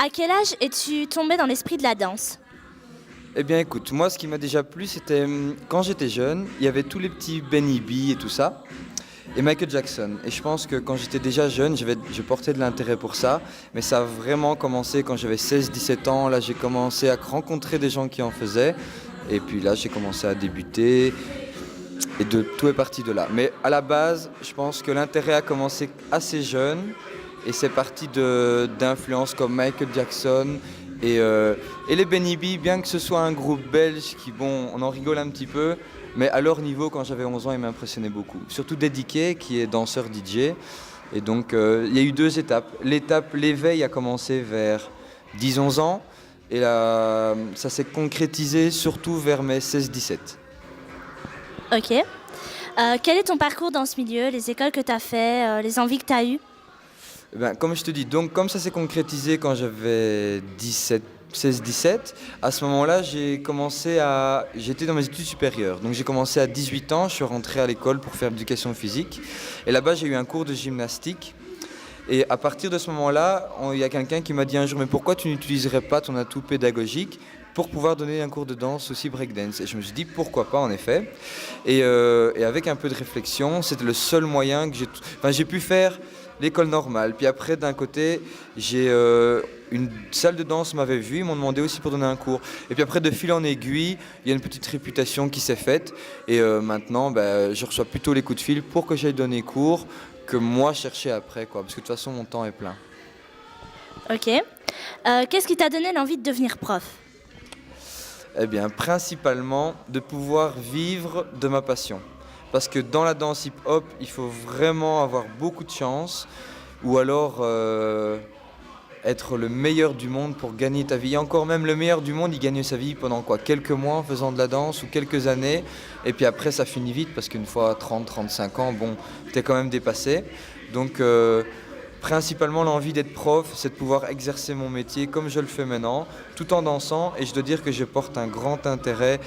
À quel âge es-tu tombé dans l'esprit de la danse? Eh bien écoute, moi ce qui m'a déjà plu c'était quand j'étais jeune, il y avait tous les petits Benny B et tout ça, et Michael Jackson. Et je pense que quand j'étais déjà jeune, je portais de l'intérêt pour ça, mais ça a vraiment commencé quand j'avais 16-17 ans. Là j'ai commencé à rencontrer des gens qui en faisaient, et puis là j'ai commencé à débuter, et tout est parti de là. Mais à la base, je pense que l'intérêt a commencé assez jeune, et c'est parti d'influences comme Michael Jackson et les Benny B, bien que ce soit un groupe belge qui, bon, on en rigole un petit peu, mais à leur niveau, quand j'avais 11 ans, ils m'impressionnaient beaucoup. Surtout Dediqué, qui est danseur DJ. Et donc, il y a eu deux étapes. L'éveil a commencé vers 10-11 ans, et là, ça s'est concrétisé surtout vers mes 16-17. Ok. Quel est ton parcours dans ce milieu, les écoles que tu as fait, les envies que tu as eues? Ben, comme je te dis, donc comme ça s'est concrétisé quand j'avais 16-17, à ce moment-là, j'étais dans mes études supérieures. Donc j'ai commencé à 18 ans, je suis rentré à l'école pour faire l'éducation physique. Et là-bas, j'ai eu un cours de gymnastique. Et à partir de ce moment-là, il y a quelqu'un qui m'a dit un jour, mais pourquoi tu n'utiliserais pas ton atout pédagogique pour pouvoir donner un cours de danse aussi breakdance? Et je me suis dit, pourquoi pas, en effet. Et avec un peu de réflexion, c'était le seul moyen que j'ai pu faire l'école normale. Puis après, d'un côté, une salle de danse m'avait vu, ils m'ont demandé aussi pour donner un cours. Et puis après, de fil en aiguille, il y a une petite réputation qui s'est faite. Et maintenant, je reçois plutôt les coups de fil pour que j'aille donner cours que moi chercher après, quoi. Parce que de toute façon, mon temps est plein. Ok. Qu'est-ce qui t'a donné l'envie de devenir prof? Eh bien, principalement, de pouvoir vivre de ma passion. Parce que dans la danse hip-hop, il faut vraiment avoir beaucoup de chance ou alors être le meilleur du monde pour gagner ta vie. Et encore même le meilleur du monde, il gagne sa vie pendant quoi? Quelques mois en faisant de la danse ou quelques années. Et puis après, ça finit vite parce qu'une fois 30-35 ans, bon, t'es quand même dépassé. Donc principalement l'envie d'être prof, c'est de pouvoir exercer mon métier comme je le fais maintenant, tout en dansant. Et je dois dire que je porte un grand intérêt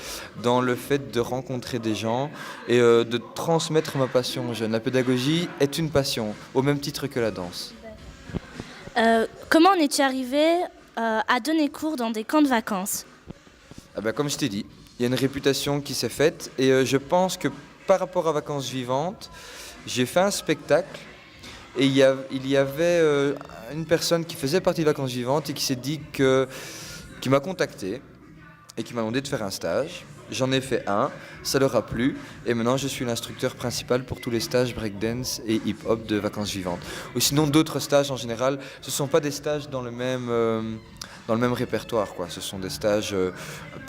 dans le fait de rencontrer des gens et de transmettre ma passion aux jeunes. La pédagogie est une passion, au même titre que la danse. Comment en es-tu arrivé à donner cours dans des camps de vacances? Comme je t'ai dit, il y a une réputation qui s'est faite et je pense que par rapport à Vacances Vivantes, j'ai fait un spectacle. Et il y avait une personne qui faisait partie de Vacances Vivantes et qui m'a contacté et qui m'a demandé de faire un stage. J'en ai fait un, ça leur a plu et maintenant je suis l'instructeur principal pour tous les stages breakdance et hip-hop de Vacances Vivantes. Ou sinon d'autres stages en général, ce ne sont pas des stages dans le même répertoire, quoi. Ce sont des stages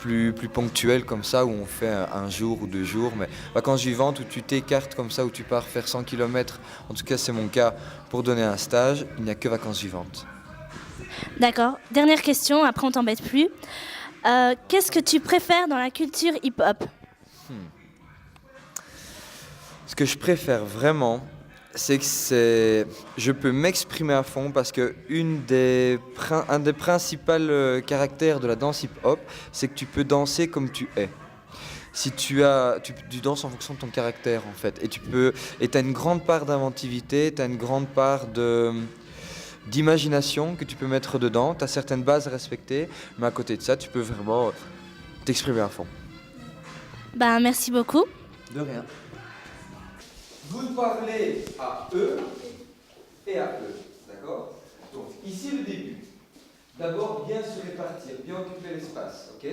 plus ponctuels comme ça où on fait un jour ou 2 jours. Mais Vacances Vivantes où tu t'écartes comme ça, où tu pars faire 100 km, en tout cas c'est mon cas, pour donner un stage, il n'y a que Vacances Vivantes. D'accord. Dernière question, après on t'embête plus. Qu'est-ce que tu préfères dans la culture hip-hop? Ce que je préfère vraiment, c'est que je peux m'exprimer à fond parce que un des principaux caractères de la danse hip-hop, c'est que tu peux danser comme tu es. si tu danses en fonction de ton caractère en fait. Et tu as une grande part d'inventivité, tu as une grande part d'imagination que tu peux mettre dedans. Tu as certaines bases à respecter, mais à côté de ça, tu peux vraiment t'exprimer à fond. Ben, merci beaucoup. De rien. Vous parlez à eux et à eux, d'accord? Donc, ici le début. D'abord, bien se répartir, bien occuper l'espace, ok?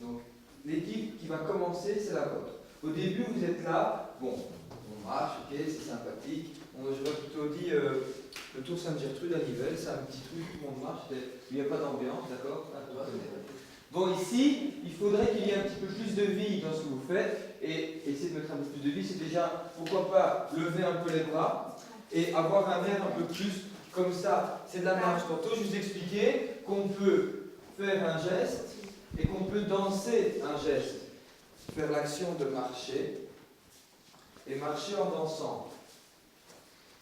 Donc, l'équipe qui va commencer, c'est la vôtre. Au début, vous êtes là, bon, on marche, ok, c'est sympathique. J'aurais plutôt dit le Tour Sainte-Gertrude à Nivelles, c'est un petit truc, tout le monde marche, il n'y a pas d'ambiance, d'accord? Bon, ici, il faudrait qu'il y ait un petit peu plus de vie dans ce que vous faites, et essayer de mettre un peu plus de vie, c'est déjà, pourquoi pas, lever un peu les bras, et avoir un air un peu plus comme ça. C'est de la marche. Tantôt, je vous expliquais qu'on peut faire un geste, et qu'on peut danser un geste. Faire l'action de marcher, et marcher en dansant.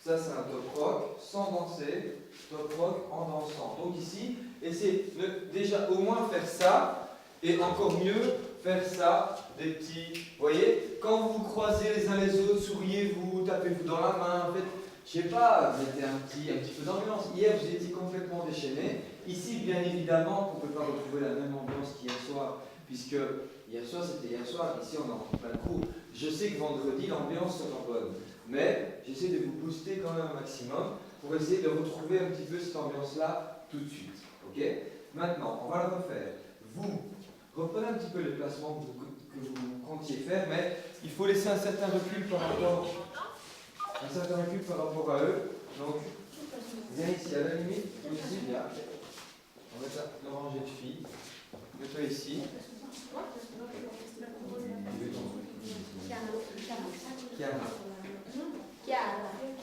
Ça, c'est un top rock, sans danser, top rock en dansant. Donc ici, essayez de déjà au moins faire ça, et encore mieux, faire ça, des petits... Vous voyez, quand vous vous croisez les uns les autres, souriez-vous, tapez-vous dans la main, en fait, je sais pas, mettez un petit peu d'ambiance. Hier, vous étiez complètement déchaînés. Ici, bien évidemment, on ne peut pas retrouver la même ambiance qu'hier soir, puisque hier soir, c'était hier soir, ici, on est en plein coup. Je sais que vendredi, l'ambiance sera bonne. Mais j'essaie de vous booster quand même un maximum pour essayer de retrouver un petit peu cette ambiance-là tout de suite. Ok? Maintenant, on va le refaire. Vous reprenez un petit peu les placements que vous comptiez faire, mais il faut laisser un certain recul par rapport à eux. Donc, viens ici, à la limite, ici, viens. On va mettre le rangée de filles. Mets-toi ici.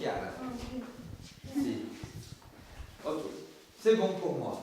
Chiara. Si. Ok. C'est bon pour moi.